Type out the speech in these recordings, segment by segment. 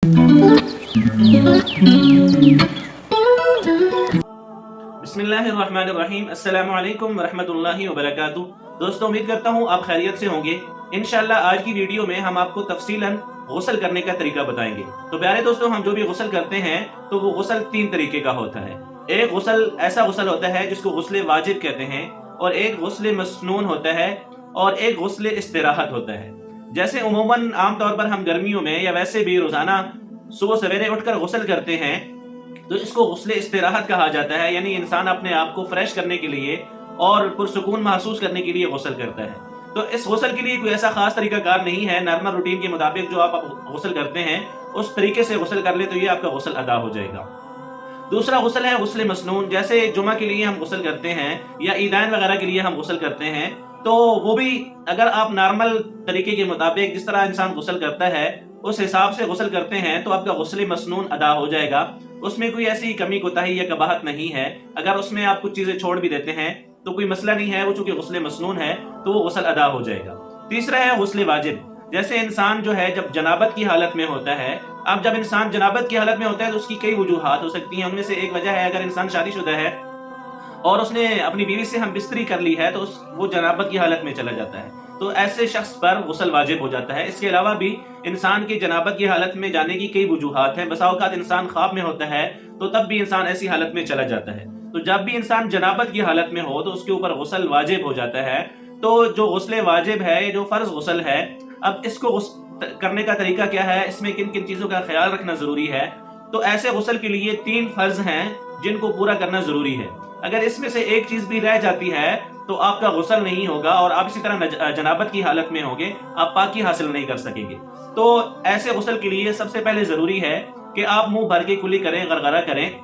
बिस्मिल्लाहिर्रहमानिर्रहीम। अस्सलामु अलैकुम वरहमतुल्लाहि वबरकातुहू। दोस्तों, उम्मीद करता हूँ आप खैरियत से होंगे। इंशाअल्लाह आज की वीडियो में हम आपको तफसीलन गुस्ल करने का तरीका बताएंगे। तो प्यारे दोस्तों, हम जो भी गुस्ल करते हैं तो वो गुस्ल तीन तरीके का होता है। एक गुस्ल ऐसा गुस्ल होता है जिसको गुस्ल वाजिब कहते हैं, और एक गुस्ल मसनून होता है, और एक गुस्ल इस्तिराहत होता है। जैसे उमूमन आम तौर पर हम गर्मियों में या वैसे भी रोजाना सुबह सवेरे उठकर गुस्ल करते हैं तो इसको गुस्ल इस्तिराहत कहा जाता है। यानी इंसान अपने आप को फ्रेश करने के लिए और पुरसुकून महसूस करने के लिए गुस्ल करता है। तो इस गुस्ल के लिए कोई ऐसा खास तरीका कार नहीं है। नॉर्मल रूटीन के मुताबिक जो आप गुस्ल करते हैं उस तरीके से गुस्ल कर ले तो ये आपका गुस्ल अदा हो जाएगा। दूसरा गुस्ल है गुस्ल मसनून। जैसे जुमा के लिए हम गुस्ल करते हैं या ईदान वगैरह के लिए हम गुस्ल करते हैं, तो वो भी अगर आप नॉर्मल तरीके के मुताबिक जिस तरह इंसान गुस्ल करता है उस हिसाब से गुस्ल करते हैं तो आपका गुस्ल मसनून अदा हो जाएगा। उसमें कोई ऐसी कमी कोताही या कबाहत नहीं है। अगर उसमें आप कुछ चीजें छोड़ भी देते हैं तो कोई मसला नहीं है, वो चूंकि गुस्ल मसनून है तो वो गुस्ल अदा हो जाएगा। तीसरा है गुस्ल वाजिब। जैसे इंसान जो है जब जनाबत की हालत में होता है, अब जब इंसान जनाबत की हालत में होता है तो उसकी कई वजूहात हो सकती हैं। उनमें से एक वजह है अगर इंसान शादीशुदा है और उसने अपनी बीवी से हम बिस्तरी कर ली है तो वो जनाबत की हालत में चला जाता है, तो ऐसे शख्स पर गुस्ल वाजिब हो जाता है। इसके अलावा भी इंसान की जनाबत की हालत में जाने की कई वजूहात हैं। बसा औकात इंसान ख्वाब में होता है तो तब भी इंसान ऐसी हालत में चला जाता है। तो जब भी इंसान जनाबत की हालत में हो तो उसके ऊपर गुस्ल वाजिब हो जाता है। तो जो गुस्ल वाजिब है, जो फर्ज गुस्ल है, अब इसको करने का तरीका क्या है, इसमें किन किन चीजों का ख्याल रखना जरूरी है। तो ऐसे गुस्ल के लिए तीन फर्ज हैं जिनको पूरा करना जरूरी है। अगर इसमें से एक चीज भी रह जाती है तो आपका गुस्ल नहीं होगा और आप इसी तरह जनाबत की हालत में होंगे, आप पाकी हासिल नहीं कर सकेंगे। तो ऐसे गुस्ल के लिए सबसे पहले जरूरी है कि आप मुंह भर के कुली करें, गरगरा करें,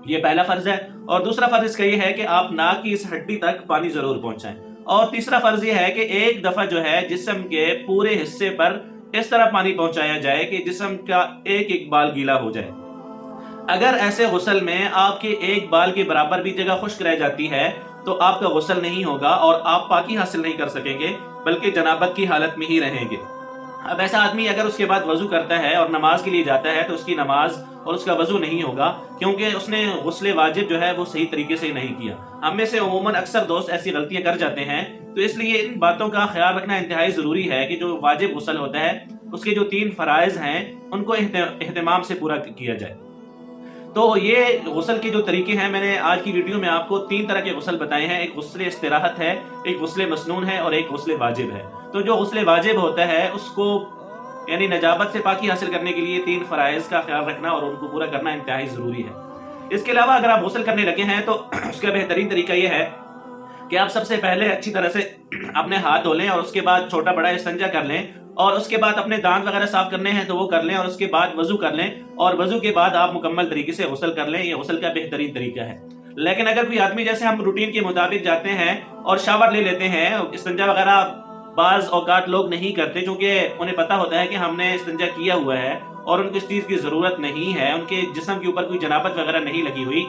ये पहला फर्ज है। और दूसरा फर्ज इसका ये है कि आप नाक की इस हड्डी तक पानी जरूर पहुंचाएं। और तीसरा फर्ज ये है कि एक दफा जो है जिस्म के पूरे हिस्से पर इस तरह पानी पहुंचाया जाए कि जिस्म का एक एक बाल गीला हो जाए। अगर ऐसे गुस्ल में आपके एक बाल के बराबर भी जगह खुश्क रह जाती है तो आपका गुस्ल नहीं होगा और आप पाकी हासिल नहीं कर सकेंगे, बल्कि जनाबत की हालत में ही रहेंगे। अब ऐसा आदमी अगर उसके बाद वजू करता है और नमाज के लिए जाता है तो उसकी नमाज और उसका वजू नहीं होगा, क्योंकि उसने गुस्ल वाजिब जो है वो सही तरीके से नहीं किया। हम में से उमूमन अक्सर दोस्त ऐसी गलतियां कर जाते हैं, तो इसलिए इन बातों का ख्याल रखना इंतहाई जरूरी है कि जो वाजिब गुस्ल होता है उसके जो तीन फराइज हैं उनको एहतमाम से पूरा किया जाए। तो ये गुस्ल के जो तरीके हैं, मैंने आज की वीडियो में आपको तीन तरह के गुस्ल बताए हैं। एक गुस्ल इस्तिराहत है, एक गुस्ल मसनून है और एक गुस्ल वाजिब है। तो जो गुस्ल वाजिब होता है उसको यानी नजाबत से पाकी हासिल करने के लिए तीन फराइज का ख्याल रखना और उनको पूरा करना इंतहाई जरूरी है। इसके अलावा अगर आप गुस्ल करने लगे हैं तो उसका बेहतरीन तरीका यह है कि आप सबसे पहले अच्छी तरह से अपने हाथ धो लें और उसके बाद छोटा बड़ा इस्तिंजा कर लें, और उसके बाद अपने दांत वगैरह साफ करने हैं तो वो कर लें, और उसके बाद वजू कर लें, और वजू के बाद आप मुकम्मल तरीके से गुस्ल कर लें। ये गुस्ल का बेहतरीन तरीका है। लेकिन अगर कोई आदमी जैसे हम रूटीन के मुताबिक जाते हैं और शावर ले लेते हैं, इस्तिंजा वगैरह बाज औकात लोग नहीं करते क्योंकि उन्हें पता होता है कि हमने इस्तिंजा किया हुआ है और उनको इस चीज की जरूरत नहीं है, उनके जिस्म के ऊपर कोई जनाबत वगैरह नहीं लगी हुई।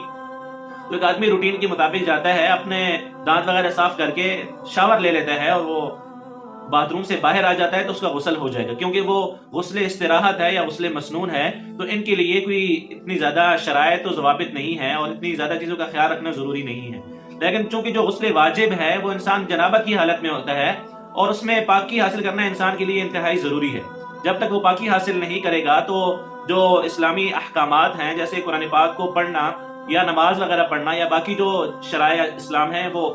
तो एक आदमी रूटीन के मुताबिक जाता है, अपने दांत वगैरह साफ करके शावर ले लेता है और वो बाथरूम से बाहर आ जाता है तो उसका गुस्ल हो जाएगा, क्योंकि वो गुस्ल इस्तिराहत है या गुस्ल मसनून है। तो इनके लिए कोई इतनी ज्यादा शराइत तो ज़वाबित नहीं है और इतनी ज्यादा चीजों का ख्याल रखना जरूरी नहीं है। लेकिन चूंकि जो गुस्ल वाजिब है वो इंसान जनाबत की हालत में होता है और उसमें पाकी हासिल करना इंसान के लिए इंतहाई जरूरी है। जब तक वो पाकी हासिल नहीं करेगा तो जो इस्लामी अहकामात हैं, जैसे कुरान पाक को पढ़ना या नमाज वगैरह पढ़ना या बाकी जो शराय इस्लाम है वो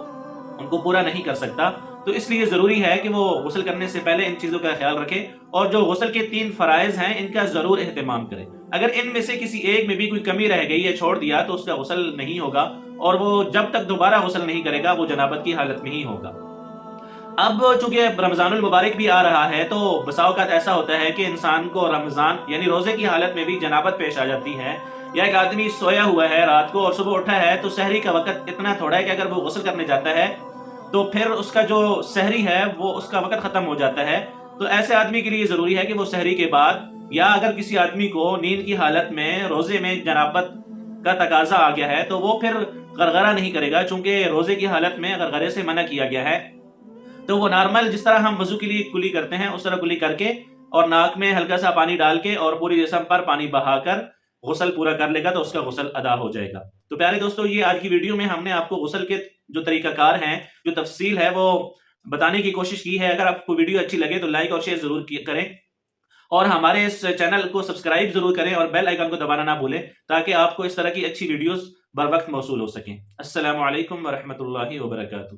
उनको पूरा नहीं कर सकता। तो इसलिए जरूरी है कि वो गुस्ल करने से पहले इन चीजों का ख्याल रखे और जो गुस्ल के तीन फराइज हैं इनका जरूर एहतमाम करे। अगर इनमें से किसी एक में भी कोई कमी रह गई या छोड़ दिया तो उसका गुस्ल नहीं होगा, और वो जब तक दोबारा गुस्ल नहीं करेगा वो जनाबत की हालत में ही होगा। अब चूंकि रमजानुल मुबारक भी आ रहा है तो बसा औकात ऐसा होता है कि इंसान को रमजान यानी रोजे की हालत में भी जनाबत पेश आ जाती है। या एक आदमी सोया हुआ है रात को और सुबह उठा है तो सहरी का वक्त इतना थोड़ा है कि अगर वो गुस्ल करने जाता है तो फिर उसका जो सहरी है वो उसका वक्त खत्म हो जाता है। तो ऐसे आदमी के लिए जरूरी है कि वो सहरी के बाद, या अगर किसी आदमी को नींद की हालत में रोजे में जनाबत का तकाजा आ गया है तो वो फिर गरगरा नहीं करेगा, चूंकि रोजे की हालत में गरगरे से मना किया गया है। तो वो नॉर्मल जिस तरह हम वजू के लिए कुली करते हैं उस तरह कुली करके اور ناک میں ہلکا سا پانی ڈال کے اور پوری جسم پر پانی بہا کر غسل پورا کر لے گا تو اس کا غسل ادا ہو جائے گا۔ تو پیارے دوستو، یہ آج کی ویڈیو میں ہم نے آپ کو غسل کے جو طریقہ کار ہیں، جو تفصیل ہے، وہ بتانے کی کوشش کی ہے۔ اگر آپ کو ویڈیو اچھی لگے تو لائک اور شیئر ضرور کریں، اور ہمارے اس چینل کو سبسکرائب ضرور کریں اور بیل آئیکن کو دبانا نہ بھولیں تاکہ آپ کو اس طرح کی اچھی ویڈیوز بر وقت موصول ہو سکیں۔ السلام علیکم ورحمۃ اللہ وبرکاتہ۔